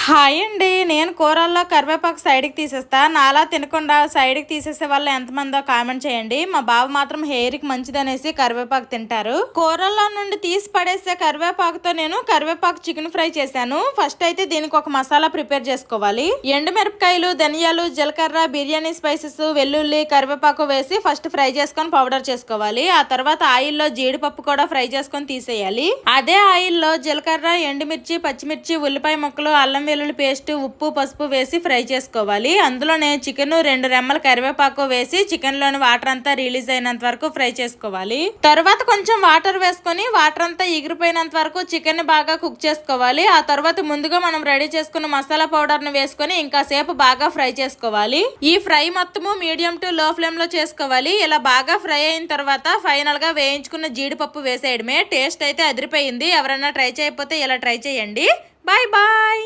Hi అండి. నేను కూరల్లో కరివేపాకు సైడ్కి తీసేస్తా. నాలా తినకుండా సైడ్కి తీసేసే వాళ్ళు ఎంతమందో కామెంట్ చేయండి. మా బావ మాత్రం హెయిర్కి మంచిదనేసి కరివేపాకు తింటారు. కూరల్లో నుండి తీసి పడేసే కరివేపాకుతో నేను కరివేపాకు చికెన్ ఫ్రై చేశాను. ఫస్ట్ అయితే దీనికి ఒక మసాలా ప్రిపేర్ చేసుకోవాలి. ఎండుమిరపకాయలు, ధనియాలు, జీలకర్ర, బిర్యానీ స్పైసెస్, వెల్లుల్లి, కరివేపాకు వేసి ఫస్ట్ ఫ్రై చేసుకొని పౌడర్ చేసుకోవాలి. ఆ తర్వాత ఆయిల్లో జీడిపప్పు కూడా ఫ్రై చేసుకొని తీసేయాలి. అదే ఆయిల్లో జీలకర్ర, ఎండుమిర్చి, పచ్చిమిర్చి, ఉల్లిపాయ ముక్కలు, అల్లం వెల్లుల్లి పేస్ట్, ఉప్పు, పసుపు వేసి ఫ్రై చేసుకోవాలి. అందులోనే చికెన్ 2 రెమ్మల కరివేపాకు వేసి చికెన్ లోని వాటర్ అంతా రిలీజ్ అయినంత వరకు ఫ్రై చేసుకోవాలి. తర్వాత కొంచెం వాటర్ వేసుకొని వాటర్ అంతా ఎగిరిపోయినంత వరకు చికెన్ ని బాగా కుక్ చేసుకోవాలి. ఆ తర్వాత ముందుగా మనం రెడీ చేసుకున్న మసాలా పౌడర్ ను వేసుకొని ఇంకా సేపు బాగా ఫ్రై చేసుకోవాలి. ఈ ఫ్రై మొత్తము మీడియం టు లో ఫ్లేమ్ లో చేసుకోవాలి. ఇలా బాగా ఫ్రై అయిన తర్వాత ఫైనల్ గా వేయించుకున్న జీడిపప్పు వేసేయడమే. టేస్ట్ అయితే అదిరిపోయింది. ఎవరైనా ట్రై చేయకపోతే ఇలా ట్రై చేయండి. Bye bye.